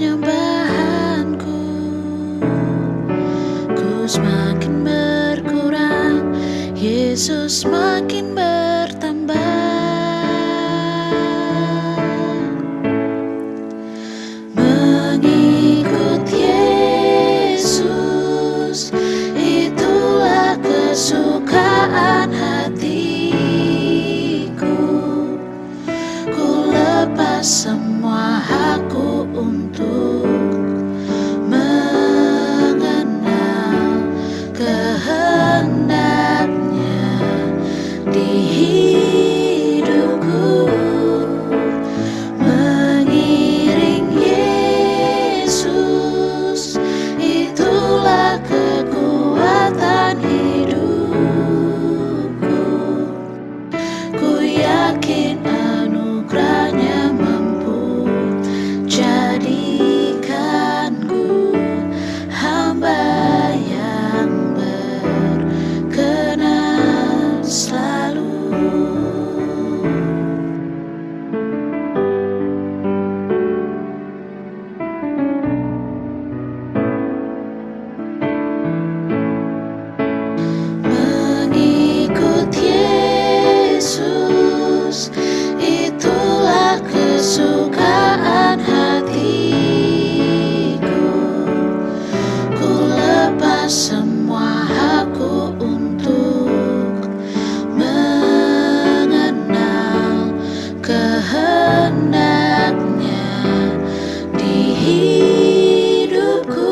penyembahanku, ku semakin berkurang, Yesus makin bertambah. Mengikut Yesus, itulah kesukaan hatiku. Ku lepas semua hakku untuk mengenal kehendaknya di hidupku. Mengiring Yesus, itulah kekuatan hidupku. Ku yakin anugerahnya mampu jadikanku hamba yang berkenan selalu. Mengikut Yesus, itulah kesukaan hatiku. Ku lepas semua hakku untuk mengenal kehendaknya di hidupku.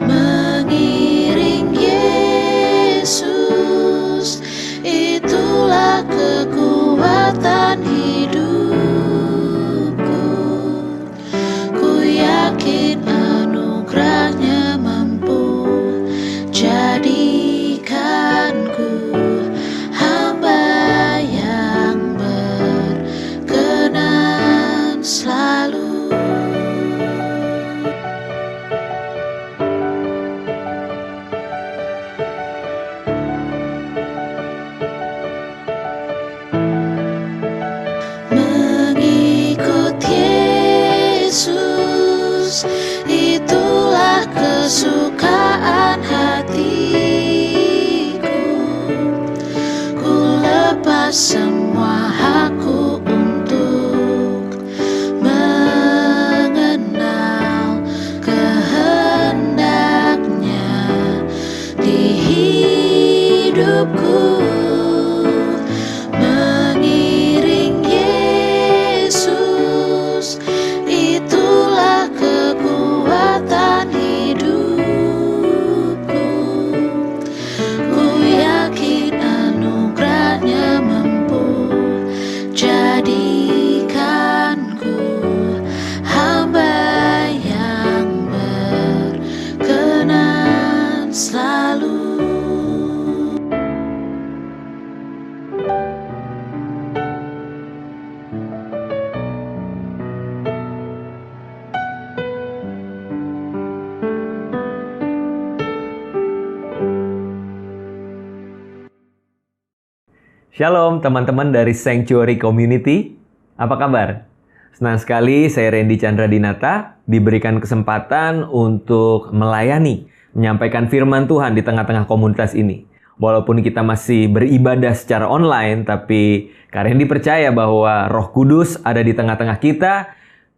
Mengiring Yesus, itulah kekuatan hidupku. Ku yakin anugerahnya mampu jadikanku hamba yang berkenan selalu. Mengikut Yesus, itulah kesukaan hatiku. Ku lepas semua hakku untuk mengenal kehendaknya di hidupku. Mengiring Yesus, itulah kekuatan hidupku. Ku yakin anugerahnya mampu jadikanku hamba yang berkenan selalu. Shalom teman-teman dari Sanctuary Community, apa kabar? Senang sekali saya Randy Chandra Dinata diberikan kesempatan untuk melayani, menyampaikan firman Tuhan di tengah-tengah komunitas ini. Walaupun kita masih beribadah secara online, tapi Kak Randy percaya bahwa Roh Kudus ada di tengah-tengah kita.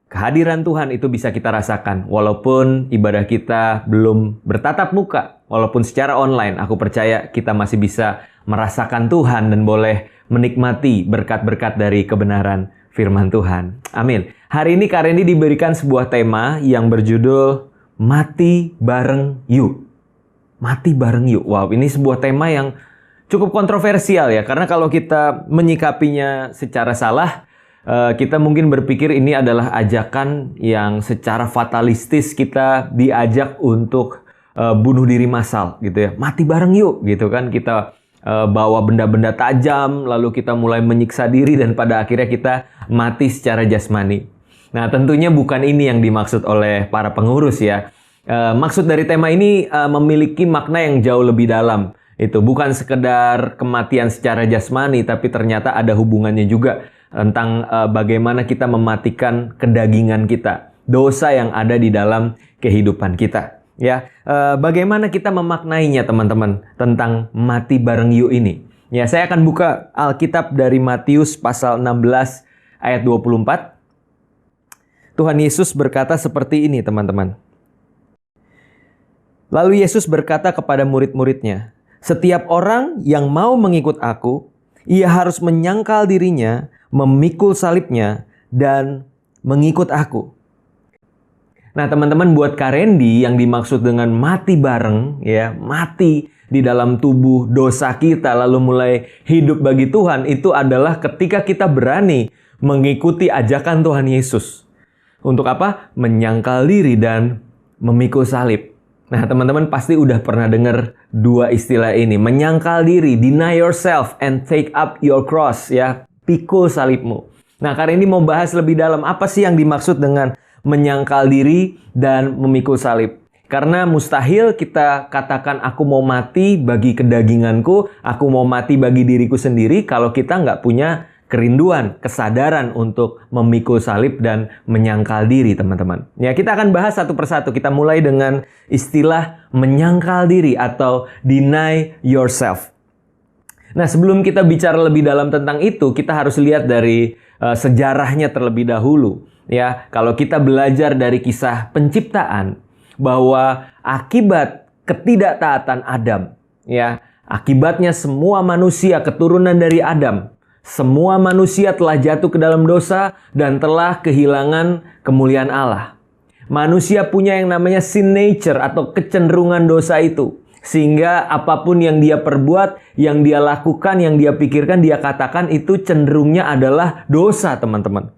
Kehadiran Tuhan itu bisa kita rasakan walaupun ibadah kita belum bertatap muka. Walaupun secara online, aku percaya kita masih bisa merasakan Tuhan dan boleh menikmati berkat-berkat dari kebenaran firman Tuhan. Amin. Hari ini Kak Randy diberikan sebuah tema yang berjudul Mati Bareng Yuk. Mati Bareng Yuk. Wow, ini sebuah tema yang cukup kontroversial ya. Karena kalau kita menyikapinya secara salah, kita mungkin berpikir ini adalah ajakan yang secara fatalistis kita diajak untuk bunuh diri massal gitu ya. Mati bareng yuk gitu kan. Kita bawa benda-benda tajam, lalu kita mulai menyiksa diri dan pada akhirnya kita mati secara jasmani. Nah, tentunya bukan ini yang dimaksud oleh para pengurus ya. Maksud dari tema ini memiliki makna yang jauh lebih dalam. Itu bukan sekedar kematian secara jasmani, tapi ternyata ada hubungannya juga tentang bagaimana kita mematikan kedagingan kita, dosa yang ada di dalam kehidupan kita. Ya, bagaimana kita memaknainya teman-teman tentang mati bareng you ini. Ya, saya akan buka Alkitab dari Matius pasal 16 ayat 24. Tuhan Yesus berkata seperti ini teman-teman. Lalu Yesus berkata kepada murid-muridnya, "Setiap orang yang mau mengikut aku, ia harus menyangkal dirinya, memikul salibnya, dan mengikut aku." Nah teman-teman, buat Kak Randy yang dimaksud dengan mati bareng, ya mati di dalam tubuh dosa kita lalu mulai hidup bagi Tuhan, itu adalah ketika kita berani mengikuti ajakan Tuhan Yesus. Untuk apa? Menyangkal diri dan memikul salib. Nah teman-teman pasti udah pernah dengar dua istilah ini. Menyangkal diri, deny yourself and take up your cross, ya. Pikul salibmu. Nah Kak Randy mau bahas lebih dalam apa sih yang dimaksud dengan menyangkal diri dan memikul salib. Karena mustahil kita katakan aku mau mati bagi kedaginganku, aku mau mati bagi diriku sendiri kalau kita nggak punya kerinduan, kesadaran untuk memikul salib dan menyangkal diri teman-teman. Ya kita akan bahas satu persatu. Kita mulai dengan istilah menyangkal diri atau deny yourself. Nah sebelum kita bicara lebih dalam tentang itu, kita harus lihat dari sejarahnya terlebih dahulu. Ya, kalau kita belajar dari kisah penciptaan bahwa akibat ketidaktaatan Adam, ya, akibatnya semua manusia keturunan dari Adam, semua manusia telah jatuh ke dalam dosa dan telah kehilangan kemuliaan Allah. Manusia punya yang namanya sin nature atau kecenderungan dosa itu. Sehingga apapun yang dia perbuat, yang dia lakukan, yang dia pikirkan, dia katakan itu cenderungnya adalah dosa teman-teman.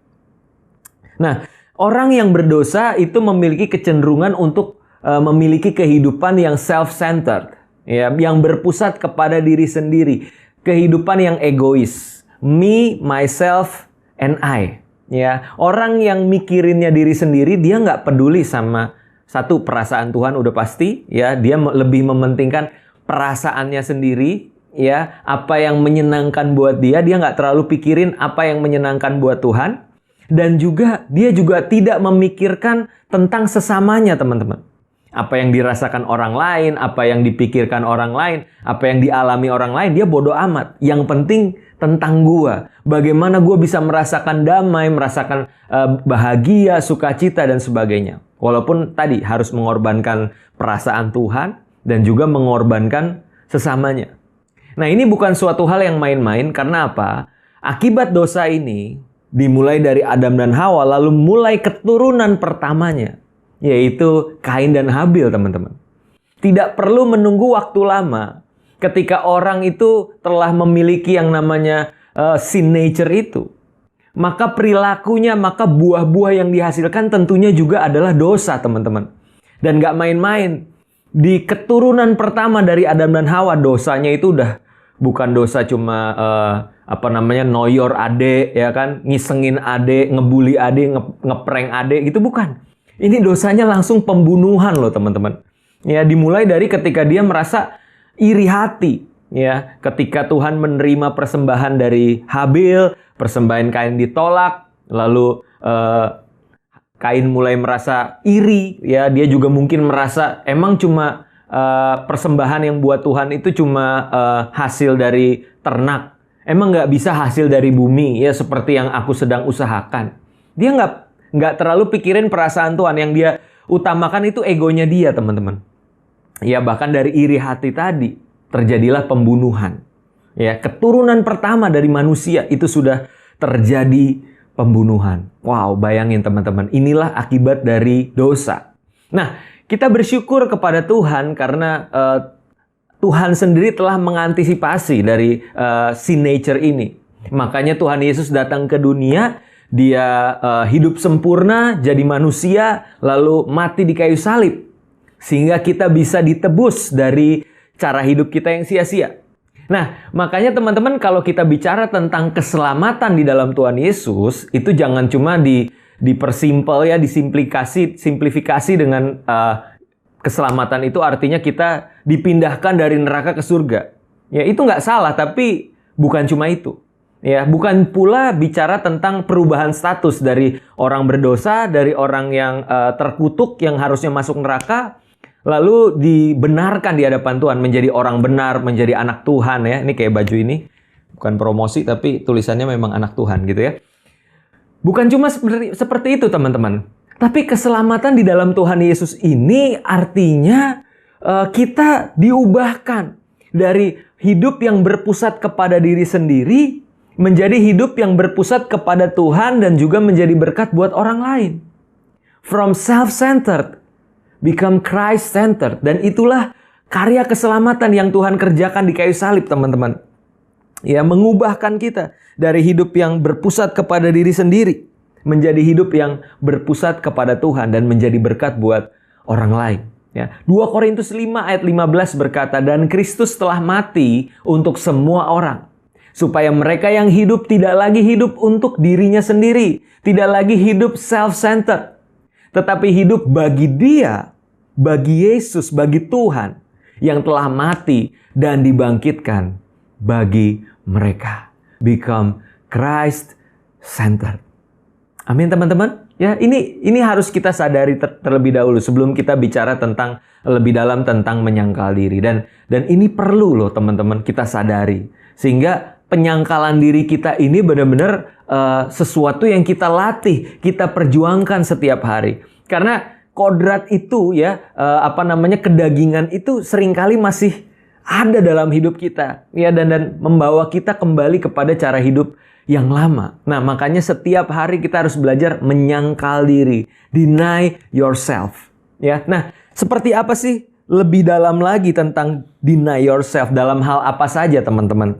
Nah, orang yang berdosa itu memiliki kecenderungan untuk memiliki kehidupan yang self-centered, ya, yang berpusat kepada diri sendiri, kehidupan yang egois, me, myself, and I. Ya, orang yang mikirinnya diri sendiri, dia nggak peduli sama satu perasaan Tuhan udah pasti, ya, dia lebih mementingkan perasaannya sendiri, ya, apa yang menyenangkan buat dia nggak terlalu pikirin apa yang menyenangkan buat Tuhan. Dan juga dia juga tidak memikirkan tentang sesamanya teman-teman. Apa yang dirasakan orang lain, apa yang dipikirkan orang lain, apa yang dialami orang lain, dia bodoh amat. Yang penting tentang gua. Bagaimana gua bisa merasakan damai, merasakan bahagia, sukacita, dan sebagainya. Walaupun tadi harus mengorbankan perasaan Tuhan dan juga mengorbankan sesamanya. Nah ini bukan suatu hal yang main-main karena apa? Akibat dosa ini dimulai dari Adam dan Hawa, lalu mulai keturunan pertamanya, yaitu Kain dan Habil, teman-teman. Tidak perlu menunggu waktu lama ketika orang itu telah memiliki yang namanya sin nature itu. Maka perilakunya, maka buah-buah yang dihasilkan tentunya juga adalah dosa, teman-teman. Dan gak main-main. Di keturunan pertama dari Adam dan Hawa, dosanya itu udah bukan dosa cuma noyor ade, ya kan, ngisengin ade, ngebully ade, ngeprank ade, gitu bukan. Ini dosanya langsung pembunuhan loh teman-teman. Ya, dimulai dari ketika dia merasa iri hati, ya, ketika Tuhan menerima persembahan dari Habil, persembahan Kain ditolak, lalu Kain mulai merasa iri, ya, dia juga mungkin merasa emang cuma persembahan yang buat Tuhan itu cuma hasil dari ternak. Emang nggak bisa hasil dari bumi, ya seperti yang aku sedang usahakan. Dia nggak terlalu pikirin perasaan Tuhan. Yang dia utamakan itu egonya dia, teman-teman. Ya bahkan dari iri hati tadi terjadilah pembunuhan. Ya, keturunan pertama dari manusia itu sudah terjadi pembunuhan. Wow, bayangin teman-teman. Inilah akibat dari dosa. Nah, kita bersyukur kepada Tuhan karena Tuhan sendiri telah mengantisipasi dari sin nature ini. Makanya Tuhan Yesus datang ke dunia, dia hidup sempurna, jadi manusia, lalu mati di kayu salib. Sehingga kita bisa ditebus dari cara hidup kita yang sia-sia. Nah, makanya teman-teman kalau kita bicara tentang keselamatan di dalam Tuhan Yesus, itu jangan cuma dipersimpel ya, disimplifikasi dengan keselamatan itu artinya kita dipindahkan dari neraka ke surga. Ya itu nggak salah, tapi bukan cuma itu. Ya, bukan pula bicara tentang perubahan status dari orang berdosa, dari orang yang terkutuk yang harusnya masuk neraka, lalu dibenarkan di hadapan Tuhan menjadi orang benar, menjadi anak Tuhan ya. Ini kayak baju ini, bukan promosi tapi tulisannya memang anak Tuhan gitu ya. Bukan cuma seperti itu teman-teman. Tapi keselamatan di dalam Tuhan Yesus ini artinya kita diubahkan dari hidup yang berpusat kepada diri sendiri menjadi hidup yang berpusat kepada Tuhan dan juga menjadi berkat buat orang lain. From self-centered become Christ-centered. Dan itulah karya keselamatan yang Tuhan kerjakan di kayu salib, teman-teman. Ya, mengubahkan kita dari hidup yang berpusat kepada diri sendiri menjadi hidup yang berpusat kepada Tuhan dan menjadi berkat buat orang lain. Ya, 2 Korintus 5 ayat 15 berkata, "Dan Kristus telah mati untuk semua orang, supaya mereka yang hidup tidak lagi hidup untuk dirinya sendiri, tidak lagi hidup self-centered, tetapi hidup bagi Dia, bagi Yesus, bagi Tuhan yang telah mati dan dibangkitkan bagi mereka." Become Christ-centered. Amin teman-teman. Ya, ini harus kita sadari terlebih dahulu sebelum kita bicara tentang lebih dalam tentang menyangkal diri, dan ini perlu loh teman-teman kita sadari, sehingga penyangkalan diri kita ini benar-benar sesuatu yang kita latih, kita perjuangkan setiap hari. Karena kodrat itu ya, kedagingan itu seringkali masih ada dalam hidup kita ya, dan membawa kita kembali kepada cara hidup yang lama. Nah, makanya setiap hari kita harus belajar menyangkal diri, deny yourself. Ya, nah, seperti apa sih lebih dalam lagi tentang deny yourself dalam hal apa saja, teman-teman?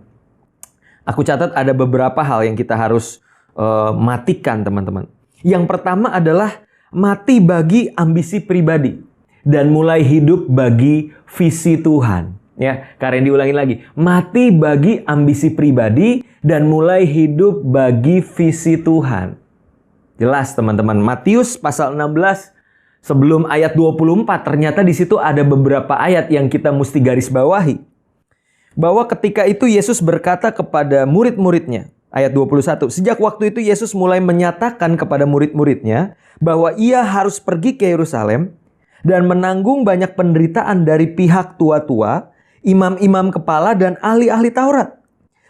Aku catat ada beberapa hal yang kita harus matikan, teman-teman. Yang pertama adalah mati bagi ambisi pribadi dan mulai hidup bagi visi Tuhan. Ya, Karen diulangin lagi. Mati bagi ambisi pribadi dan mulai hidup bagi visi Tuhan. Jelas teman-teman, Matius pasal 16 sebelum ayat 24 ternyata di situ ada beberapa ayat yang kita mesti garis bawahi. Bahwa ketika itu Yesus berkata kepada murid-muridnya, ayat 21, sejak waktu itu Yesus mulai menyatakan kepada murid-muridnya bahwa ia harus pergi ke Yerusalem dan menanggung banyak penderitaan dari pihak tua-tua, imam-imam kepala dan ahli-ahli Taurat,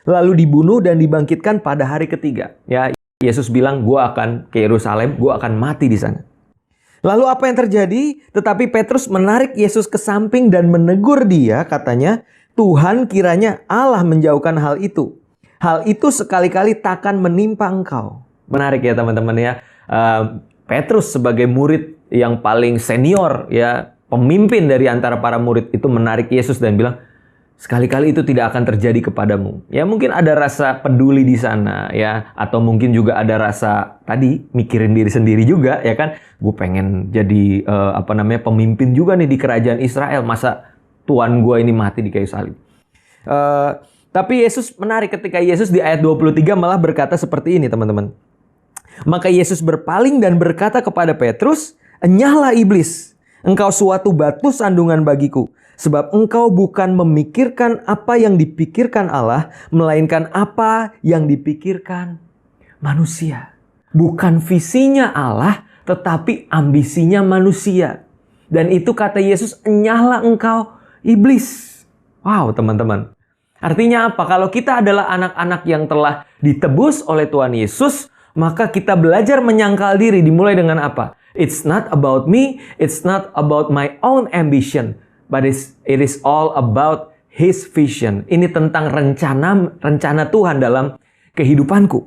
lalu dibunuh dan dibangkitkan pada hari ketiga. Ya, Yesus bilang, gue akan ke Yerusalem, gue akan mati di sana. Lalu apa yang terjadi? Tetapi Petrus menarik Yesus ke samping dan menegur dia, katanya, Tuhan, kiranya Allah menjauhkan hal itu. Hal itu sekali-kali takkan menimpa engkau. Menarik ya teman-teman ya. Petrus sebagai murid yang paling senior ya, pemimpin dari antara para murid itu menarik Yesus dan bilang, sekali-kali itu tidak akan terjadi kepadamu. Ya, mungkin ada rasa peduli di sana ya, atau mungkin juga ada rasa tadi mikirin diri sendiri juga ya kan. Gue pengen jadi pemimpin juga nih di kerajaan Israel. Masa tuan gue ini mati di kayu salib. Tapi Yesus menarik ketika Yesus di ayat 23 malah berkata seperti ini, teman-teman. Maka Yesus berpaling dan berkata kepada Petrus, "Enyahlah iblis. Engkau suatu batu sandungan bagiku, sebab engkau bukan memikirkan apa yang dipikirkan Allah, melainkan apa yang dipikirkan manusia." Bukan visinya Allah, tetapi ambisinya manusia. Dan itu kata Yesus, "Enyahlah engkau iblis." Wow, teman-teman. Artinya apa? Kalau kita adalah anak-anak yang telah ditebus oleh Tuhan Yesus, maka kita belajar menyangkal diri. Dimulai dengan apa? It's not about me, it's not about my own ambition, but it is all about His vision. Ini tentang rencana Tuhan dalam kehidupanku.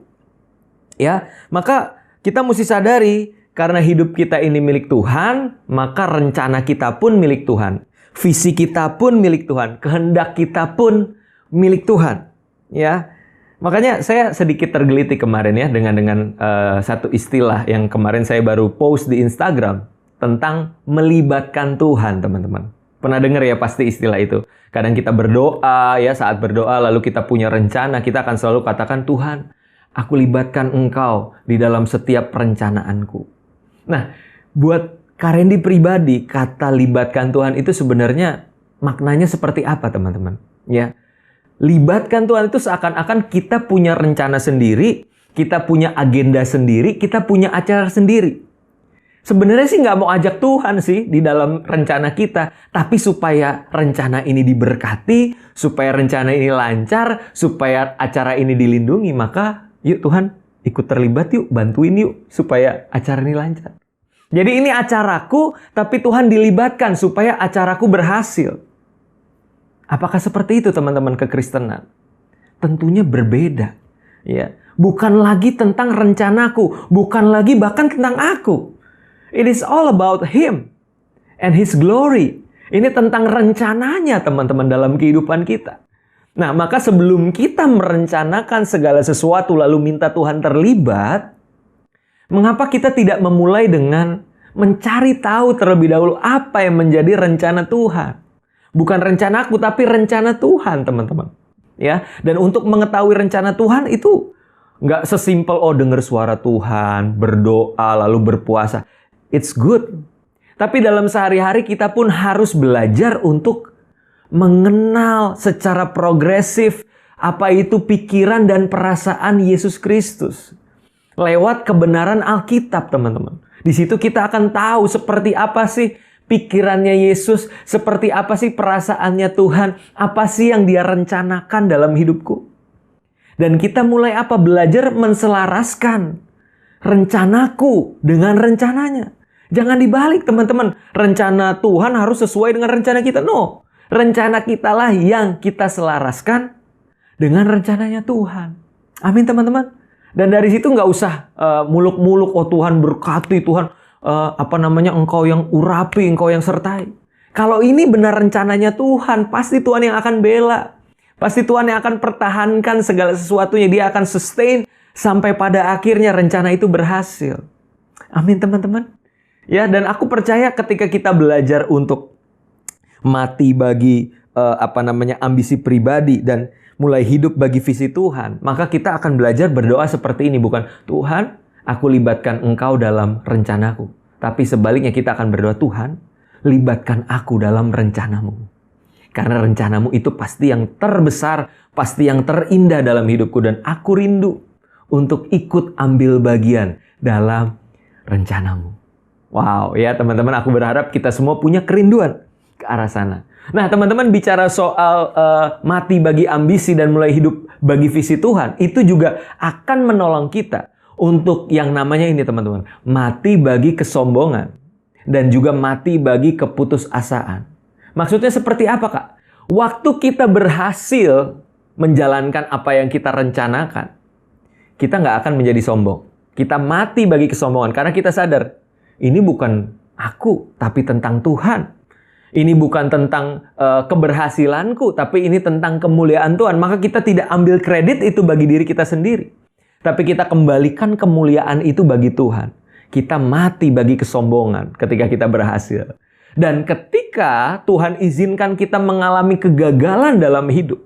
Ya, maka kita mesti sadari karena hidup kita ini milik Tuhan, maka rencana kita pun milik Tuhan. Visi kita pun milik Tuhan, kehendak kita pun milik Tuhan. Ya. Makanya saya sedikit tergelitik kemarin ya dengan satu istilah yang kemarin saya baru post di Instagram tentang melibatkan Tuhan, teman-teman. Pernah dengar ya pasti istilah itu. Kadang kita berdoa ya, saat berdoa lalu kita punya rencana, kita akan selalu katakan, "Tuhan, aku libatkan Engkau di dalam setiap perencanaanku." Nah, buat Karendi pribadi, kata libatkan Tuhan itu sebenarnya maknanya seperti apa, teman-teman? Ya. Libatkan Tuhan itu seakan-akan kita punya rencana sendiri, kita punya agenda sendiri, kita punya acara sendiri. Sebenarnya sih nggak mau ajak Tuhan sih di dalam rencana kita. Tapi supaya rencana ini diberkati, supaya rencana ini lancar, supaya acara ini dilindungi, maka yuk Tuhan ikut terlibat yuk, bantuin yuk supaya acara ini lancar. Jadi ini acaraku, tapi Tuhan dilibatkan supaya acaraku berhasil. Apakah seperti itu teman-teman kekristenan? Tentunya berbeda. Ya, bukan lagi tentang rencanaku, bukan lagi bahkan tentang aku. It is all about Him and His glory. Ini tentang rencananya teman-teman dalam kehidupan kita. Nah, maka sebelum kita merencanakan segala sesuatu lalu minta Tuhan terlibat, mengapa kita tidak memulai dengan mencari tahu terlebih dahulu apa yang menjadi rencana Tuhan? Bukan rencanaku, tapi rencana Tuhan, teman-teman. Ya, dan untuk mengetahui rencana Tuhan itu nggak sesimpel dengar suara Tuhan, berdoa lalu berpuasa. It's good. Tapi dalam sehari-hari kita pun harus belajar untuk mengenal secara progresif apa itu pikiran dan perasaan Yesus Kristus. Lewat kebenaran Alkitab, teman-teman. Di situ kita akan tahu seperti apa sih pikirannya Yesus, seperti apa sih perasaannya Tuhan, apa sih yang Dia rencanakan dalam hidupku. Dan kita mulai apa? Belajar menselaraskan rencanaku dengan rencananya. Jangan dibalik teman-teman. Rencana Tuhan harus sesuai dengan rencana kita. No. Rencana kita lah yang kita selaraskan dengan rencananya Tuhan. Amin teman-teman. Dan dari situ nggak usah muluk-muluk. Oh Tuhan berkati, Tuhan Engkau yang urapi, Engkau yang sertai. Kalau ini benar rencananya Tuhan, pasti Tuhan yang akan bela. Pasti Tuhan yang akan pertahankan segala sesuatunya. Dia akan sustain sampai pada akhirnya rencana itu berhasil. Amin teman-teman. Ya, dan aku percaya ketika kita belajar untuk mati bagi ambisi pribadi dan mulai hidup bagi visi Tuhan, maka kita akan belajar berdoa seperti ini, bukan Tuhan, aku libatkan Engkau dalam rencanaku, tapi sebaliknya kita akan berdoa, Tuhan, libatkan aku dalam rencanamu. Karena rencanamu itu pasti yang terbesar, pasti yang terindah dalam hidupku, dan aku rindu untuk ikut ambil bagian dalam rencanamu. Wow, ya teman-teman, aku berharap kita semua punya kerinduan ke arah sana. Nah, teman-teman bicara soal mati bagi ambisi dan mulai hidup bagi visi Tuhan, itu juga akan menolong kita untuk yang namanya ini teman-teman, mati bagi kesombongan dan juga mati bagi keputusasaan. Maksudnya seperti apa, Kak? Waktu kita berhasil menjalankan apa yang kita rencanakan, kita nggak akan menjadi sombong. Kita mati bagi kesombongan karena kita sadar, ini bukan aku, tapi tentang Tuhan. Ini bukan tentang keberhasilanku, tapi ini tentang kemuliaan Tuhan. Maka kita tidak ambil kredit itu bagi diri kita sendiri. Tapi kita kembalikan kemuliaan itu bagi Tuhan. Kita mati bagi kesombongan ketika kita berhasil. Dan ketika Tuhan izinkan kita mengalami kegagalan dalam hidup,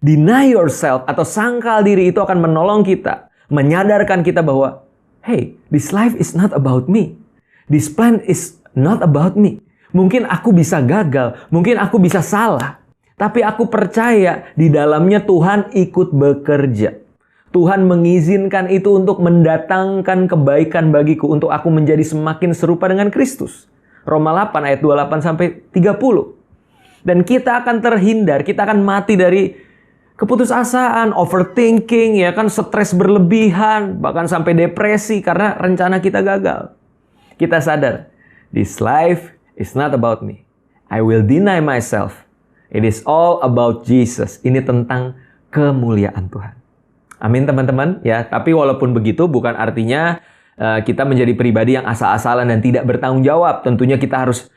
deny yourself atau sangkal diri itu akan menolong kita. Menyadarkan kita bahwa, hey, this life is not about me. This plan is not about me. Mungkin aku bisa gagal, mungkin aku bisa salah. Tapi aku percaya di dalamnya Tuhan ikut bekerja. Tuhan mengizinkan itu untuk mendatangkan kebaikan bagiku, untuk aku menjadi semakin serupa dengan Kristus. Roma 8 ayat 28 sampai 30. Dan kita akan terhindar, kita akan mati dari keputusasaan, overthinking, ya kan, stres berlebihan, bahkan sampai depresi karena rencana kita gagal. Kita sadar, this life is not about me. I will deny myself. It is all about Jesus. Ini tentang kemuliaan Tuhan. Amin teman-teman. Ya, tapi walaupun begitu bukan artinya kita menjadi pribadi yang asal-asalan dan tidak bertanggung jawab. Tentunya kita harus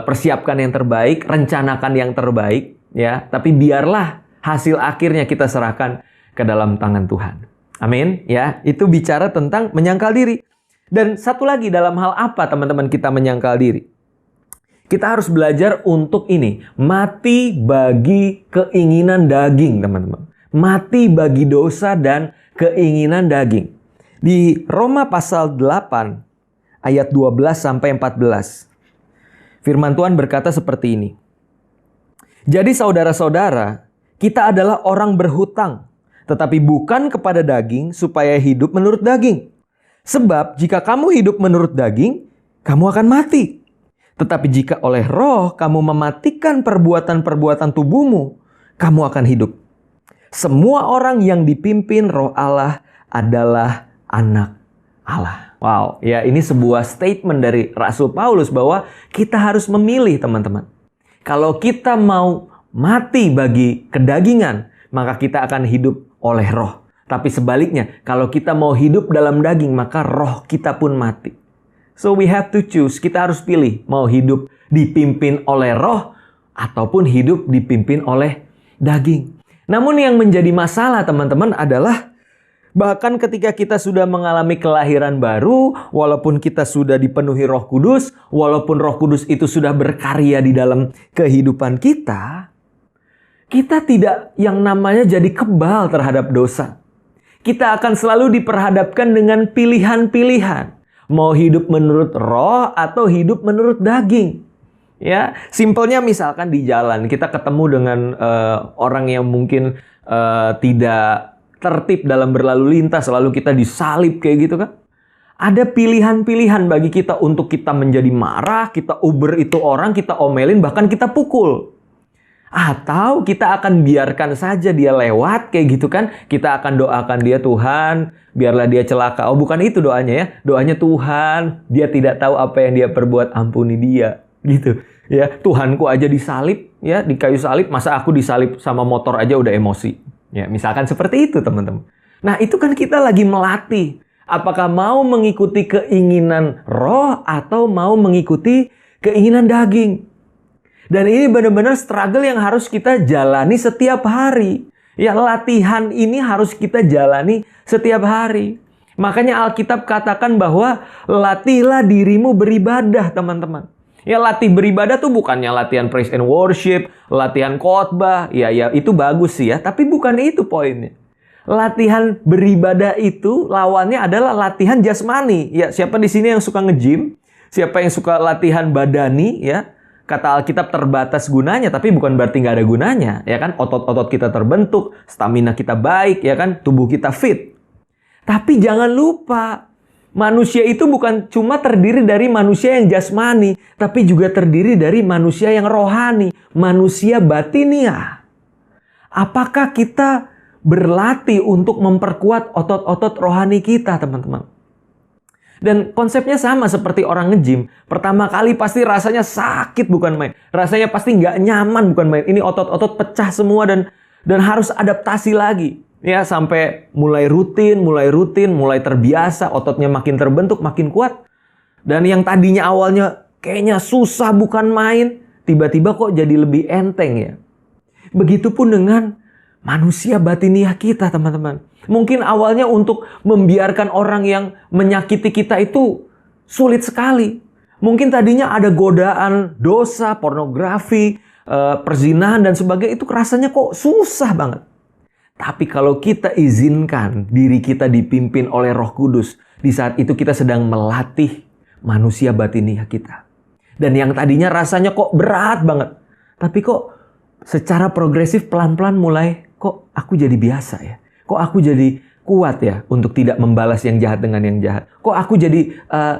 persiapkan yang terbaik, rencanakan yang terbaik, ya. Tapi biarlah hasil akhirnya kita serahkan ke dalam tangan Tuhan. Amin. Ya, itu bicara tentang menyangkal diri. Dan satu lagi, dalam hal apa teman-teman kita menyangkal diri? Kita harus belajar untuk ini, mati bagi keinginan daging, teman-teman. Mati bagi dosa dan keinginan daging. Di Roma pasal 8 ayat 12 sampai 14. Firman Tuhan berkata seperti ini. Jadi saudara-saudara, Kita adalah orang berhutang, tetapi bukan kepada daging supaya hidup menurut daging. Sebab jika kamu hidup menurut daging, kamu akan mati. Tetapi jika oleh roh kamu mematikan perbuatan-perbuatan tubuhmu, kamu akan hidup. Semua orang yang dipimpin roh Allah adalah anak Allah. Wow, ya ini sebuah statement dari Rasul Paulus bahwa kita harus memilih, teman-teman. Kalau kita mau mati bagi kedagingan, maka kita akan hidup oleh roh. Tapi sebaliknya, kalau kita mau hidup dalam daging, maka roh kita pun mati. So we have to choose, kita harus pilih mau hidup dipimpin oleh roh ataupun hidup dipimpin oleh daging. Namun yang menjadi masalah, teman-teman, adalah bahkan ketika kita sudah mengalami kelahiran baru, walaupun kita sudah dipenuhi Roh Kudus, walaupun Roh Kudus itu sudah berkarya di dalam kehidupan kita, kita tidak yang namanya jadi kebal terhadap dosa. Kita akan selalu diperhadapkan dengan pilihan-pilihan. Mau hidup menurut roh atau hidup menurut daging. Ya, simpelnya misalkan di jalan kita ketemu dengan orang yang mungkin tidak tertib dalam berlalu lintas, lalu kita disalib kayak gitu kan. Ada pilihan-pilihan bagi kita untuk kita menjadi marah, kita uber itu orang, kita omelin, bahkan kita pukul. Atau kita akan biarkan saja dia lewat kayak gitu kan. Kita akan doakan dia, Tuhan, biarlah dia celaka. Oh, bukan itu doanya ya. Doanya, Tuhan, dia tidak tahu apa yang dia perbuat, ampuni dia. Gitu. Ya, Tuhanku aja disalib, ya, di kayu salib, masa aku disalib sama motor aja udah emosi. Ya, misalkan seperti itu, teman-teman. Nah, itu kan kita lagi melatih. Apakah mau mengikuti keinginan roh atau mau mengikuti keinginan daging? Dan ini benar-benar struggle yang harus kita jalani setiap hari. Ya, latihan ini harus kita jalani setiap hari. Makanya Alkitab katakan bahwa latihlah dirimu beribadah, teman-teman. Ya, latih beribadah tuh bukannya latihan praise and worship, latihan khotbah. Ya, itu bagus sih ya, tapi bukan itu poinnya. Latihan beribadah itu lawannya adalah latihan jasmani. Ya, siapa di sini yang suka nge-gym? Siapa yang suka latihan badani, ya? Kata Alkitab terbatas gunanya, tapi bukan berarti nggak ada gunanya. Ya kan, otot-otot kita terbentuk, stamina kita baik, ya kan, tubuh kita fit. Tapi jangan lupa, manusia itu bukan cuma terdiri dari manusia yang jasmani, tapi juga terdiri dari manusia yang rohani, manusia batiniah. Apakah kita berlatih untuk memperkuat otot-otot rohani kita, teman-teman? Dan konsepnya sama seperti orang nge-gym. Pertama kali pasti rasanya sakit bukan main. Rasanya pasti nggak nyaman bukan main. Ini otot-otot pecah semua dan harus adaptasi lagi. Ya, sampai mulai rutin, mulai terbiasa. Ototnya makin terbentuk, makin kuat. Dan yang tadinya awalnya kayaknya susah bukan main, tiba-tiba kok jadi lebih enteng ya. Begitupun dengan manusia batiniah kita, teman-teman. Mungkin awalnya untuk membiarkan orang yang menyakiti kita itu sulit sekali. Mungkin tadinya ada godaan dosa, pornografi, perzinahan dan sebagainya, itu rasanya kok susah banget. Tapi kalau kita izinkan diri kita dipimpin oleh Roh Kudus, di saat itu kita sedang melatih manusia batiniah kita. Dan yang tadinya rasanya kok berat banget, tapi kok secara progresif pelan-pelan mulai, kok aku jadi biasa ya? Kok aku jadi kuat ya untuk tidak membalas yang jahat dengan yang jahat? Kok aku jadi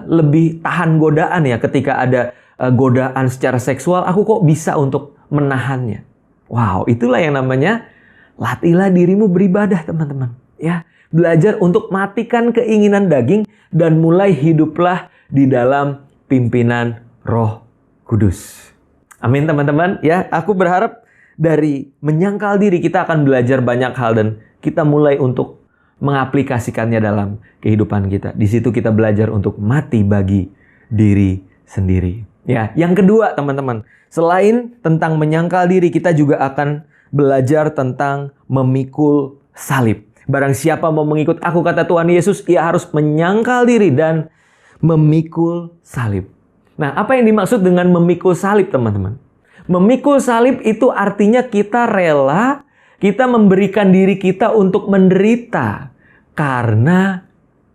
lebih tahan godaan ya ketika ada godaan secara seksual? Aku kok bisa untuk menahannya? Wow, itulah yang namanya latihlah dirimu beribadah, teman-teman. Ya, belajar untuk matikan keinginan daging dan mulai hiduplah di dalam pimpinan Roh Kudus. Amin, teman-teman. Ya, aku berharap dari menyangkal diri kita akan belajar banyak hal dan kita mulai untuk mengaplikasikannya dalam kehidupan kita. Di situ kita belajar untuk mati bagi diri sendiri. Ya, yang kedua, teman-teman, selain tentang menyangkal diri, kita juga akan belajar tentang memikul salib. Barang siapa mau mengikut aku, kata Tuhan Yesus, ia harus menyangkal diri dan memikul salib. Nah, apa yang dimaksud dengan memikul salib, teman-teman? Memikul salib itu artinya kita rela, kita memberikan diri kita untuk menderita karena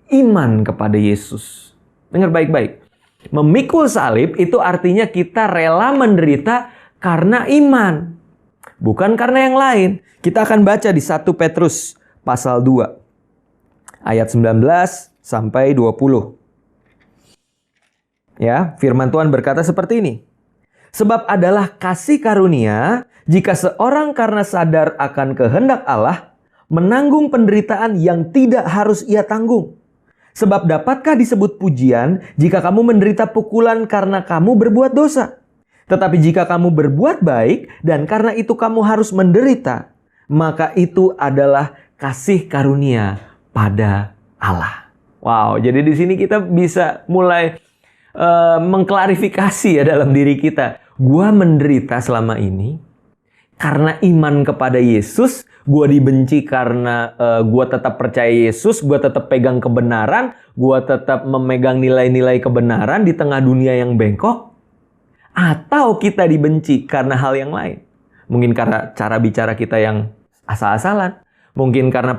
iman kepada Yesus. Dengar baik-baik. Memikul salib itu artinya kita rela menderita karena iman. bukan karena yang lain. Kita akan baca di 1 Petrus pasal 2 ayat 19 sampai 20. Ya, firman Tuhan berkata seperti ini. Sebab adalah kasih karunia jika seorang karena sadar akan kehendak Allah menanggung penderitaan yang tidak harus ia tanggung. Sebab dapatkah disebut pujian jika kamu menderita pukulan karena kamu berbuat dosa? Tetapi jika kamu berbuat baik dan karena itu kamu harus menderita, maka itu adalah kasih karunia pada Allah. Wow, jadi di sini kita bisa mulai mengklarifikasi ya dalam diri kita. Gua menderita selama ini karena iman kepada Yesus. Gua dibenci karena gua tetap percaya Yesus. Gua tetap pegang kebenaran. Gua tetap memegang nilai-nilai kebenaran di tengah dunia yang bengkok. Atau kita dibenci karena hal yang lain. Mungkin karena cara bicara kita yang asal-asalan. Mungkin karena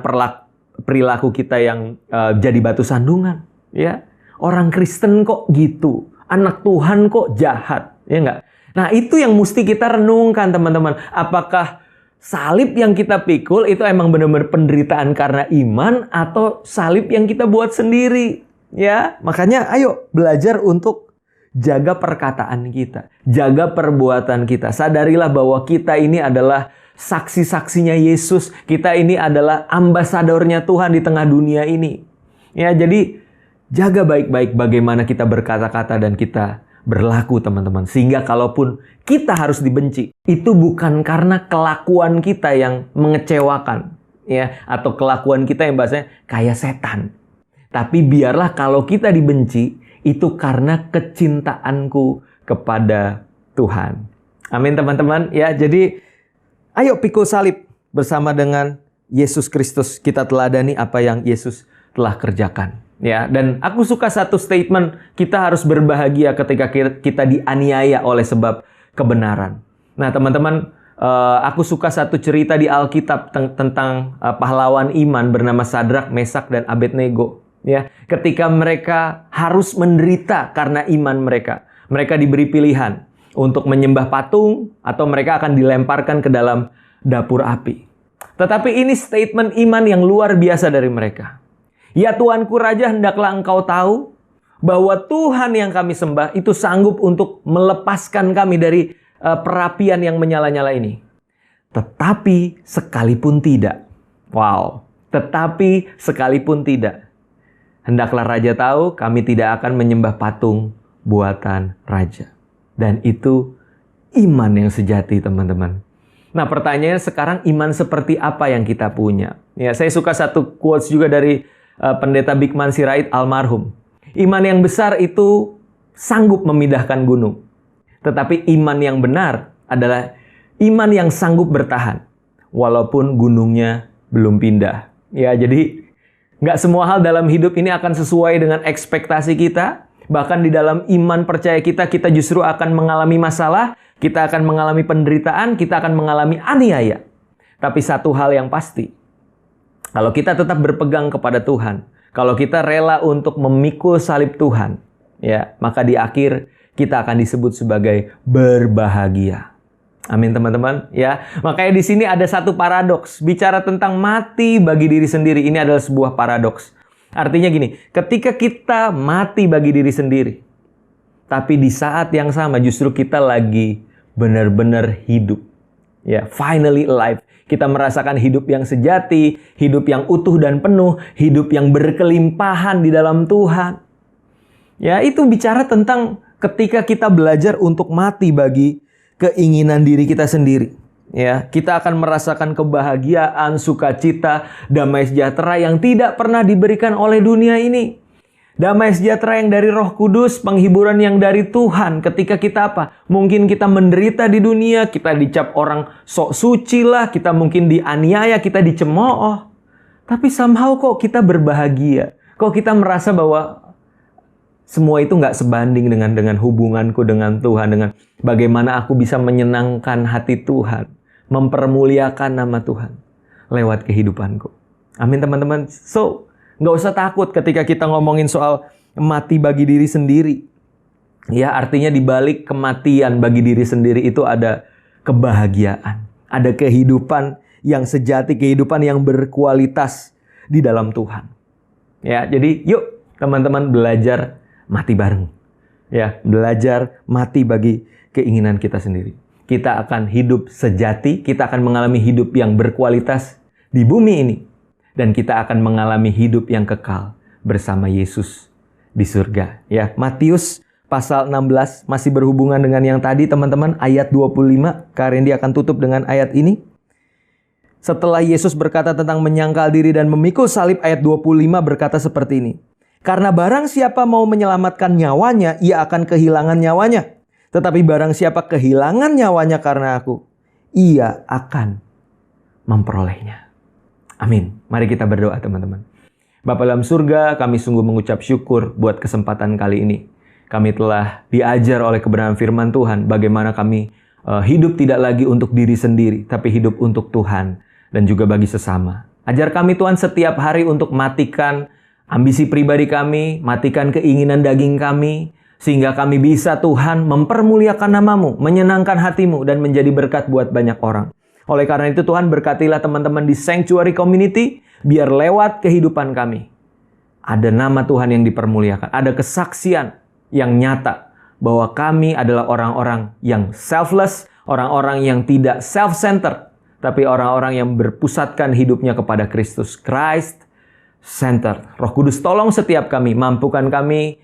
perilaku kita yang jadi batu sandungan. Ya, orang Kristen kok gitu. Anak Tuhan kok jahat. Ya enggak? Nah, itu yang mesti kita renungkan, teman-teman. Apakah salib yang kita pikul itu emang benar-benar penderitaan karena iman atau salib yang kita buat sendiri? Ya, makanya ayo belajar untuk jaga perkataan kita, jaga perbuatan kita. Sadarilah bahwa kita ini adalah saksi-saksinya Yesus. Kita ini adalah ambasadornya Tuhan di tengah dunia ini. Ya, jadi jaga baik-baik bagaimana kita berkata-kata dan kita berlaku, teman-teman. Sehingga kalaupun kita harus dibenci, itu bukan karena kelakuan kita yang mengecewakan, ya, atau kelakuan kita yang bahasanya kayak setan. Tapi biarlah kalau kita dibenci, itu karena kecintaanku kepada Tuhan. Amin, teman-teman. Ya, jadi ayo pikul salib bersama dengan Yesus Kristus. Kita teladani apa yang Yesus telah kerjakan. Ya, dan aku suka satu statement, kita harus berbahagia ketika kita dianiaya oleh sebab kebenaran. Nah, teman-teman, aku suka satu cerita di Alkitab tentang pahlawan iman bernama Sadrak, Mesak, dan Abednego. Ya, ketika mereka harus menderita karena iman mereka. Mereka diberi pilihan untuk menyembah patung atau mereka akan dilemparkan ke dalam dapur api. Tetapi ini statement iman yang luar biasa dari mereka. Ya Tuanku Raja, hendaklah engkau tahu bahwa Tuhan yang kami sembah itu sanggup untuk melepaskan kami dari perapian yang menyala-nyala ini. Tetapi sekalipun tidak. Wow, tetapi sekalipun tidak. Hendaklah Raja tahu kami tidak akan menyembah patung buatan Raja. Dan itu iman yang sejati, teman-teman. Nah, pertanyaannya sekarang iman seperti apa yang kita punya? Ya, saya suka satu quotes juga dari Pendeta Bikman Sirait almarhum. Iman yang besar itu sanggup memindahkan gunung. Tetapi iman yang benar adalah iman yang sanggup bertahan walaupun gunungnya belum pindah. Ya, jadi nggak semua hal dalam hidup ini akan sesuai dengan ekspektasi kita. Bahkan di dalam iman percaya kita justru akan mengalami masalah, kita akan mengalami penderitaan, kita akan mengalami aniaya. Tapi satu hal yang pasti, kalau kita tetap berpegang kepada Tuhan, kalau kita rela untuk memikul salib Tuhan, ya, maka di akhir kita akan disebut sebagai berbahagia. Amin, teman-teman, ya. Makanya di sini ada satu paradoks, bicara tentang mati bagi diri sendiri. Ini adalah sebuah paradoks. Artinya gini, ketika kita mati bagi diri sendiri, tapi di saat yang sama justru kita lagi benar-benar hidup. Ya, finally alive. Kita merasakan hidup yang sejati, hidup yang utuh dan penuh, hidup yang berkelimpahan di dalam Tuhan. Ya, itu bicara tentang ketika kita belajar untuk mati bagi keinginan diri kita sendiri. Ya, kita akan merasakan kebahagiaan, sukacita, damai sejahtera yang tidak pernah diberikan oleh dunia ini. Damai sejahtera yang dari Roh Kudus, penghiburan yang dari Tuhan. Ketika kita apa? Mungkin kita menderita di dunia, kita dicap orang sok suci lah, kita mungkin dianiaya, kita dicemooh. Tapi somehow kok kita berbahagia. Kok kita merasa bahwa semua itu nggak sebanding dengan hubunganku dengan Tuhan, dengan bagaimana aku bisa menyenangkan hati Tuhan, mempermuliakan nama Tuhan lewat kehidupanku. Amin, teman-teman. So, nggak usah takut ketika kita ngomongin soal mati bagi diri sendiri. Ya, artinya di balik kematian bagi diri sendiri itu ada kebahagiaan. Ada kehidupan yang sejati, kehidupan yang berkualitas di dalam Tuhan. Ya, jadi yuk teman-teman belajar mati bareng. Ya, belajar mati bagi keinginan kita sendiri. Kita akan hidup sejati, kita akan mengalami hidup yang berkualitas di bumi ini. Dan kita akan mengalami hidup yang kekal bersama Yesus di surga. Ya, Matius pasal 16 masih berhubungan dengan yang tadi teman-teman, ayat 25. Kak Randy akan tutup dengan ayat ini. Setelah Yesus berkata tentang menyangkal diri dan memikul salib, ayat 25 berkata seperti ini. Karena barang siapa mau menyelamatkan nyawanya, ia akan kehilangan nyawanya. Tetapi barang siapa kehilangan nyawanya karena aku, ia akan memperolehnya. Amin. Mari kita berdoa teman-teman. Bapa dalam surga, kami sungguh mengucap syukur buat kesempatan kali ini. Kami telah diajar oleh kebenaran firman Tuhan, bagaimana kami hidup tidak lagi untuk diri sendiri, tapi hidup untuk Tuhan dan juga bagi sesama. Ajar kami Tuhan setiap hari untuk matikan ambisi pribadi kami, matikan keinginan daging kami, sehingga kami bisa Tuhan mempermuliakan nama-Mu, menyenangkan hati-Mu, dan menjadi berkat buat banyak orang. Oleh karena itu Tuhan berkatilah teman-teman di Sanctuary Community, biar lewat kehidupan kami ada nama Tuhan yang dipermuliakan, ada kesaksian yang nyata bahwa kami adalah orang-orang yang selfless, orang-orang yang tidak self-centered, tapi orang-orang yang berpusatkan hidupnya kepada Kristus. Christ Center. Roh Kudus tolong setiap kami, mampukan kami,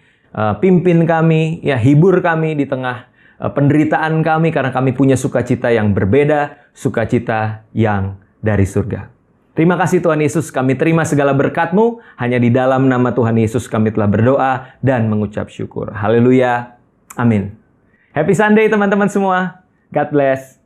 pimpin kami, ya hibur kami di tengah penderitaan kami, karena kami punya sukacita yang berbeda, sukacita yang dari surga. Terima kasih Tuhan Yesus, kami terima segala berkat-Mu, hanya di dalam nama Tuhan Yesus kami telah berdoa dan mengucap syukur. Haleluya. Amin. Happy Sunday teman-teman semua. God bless.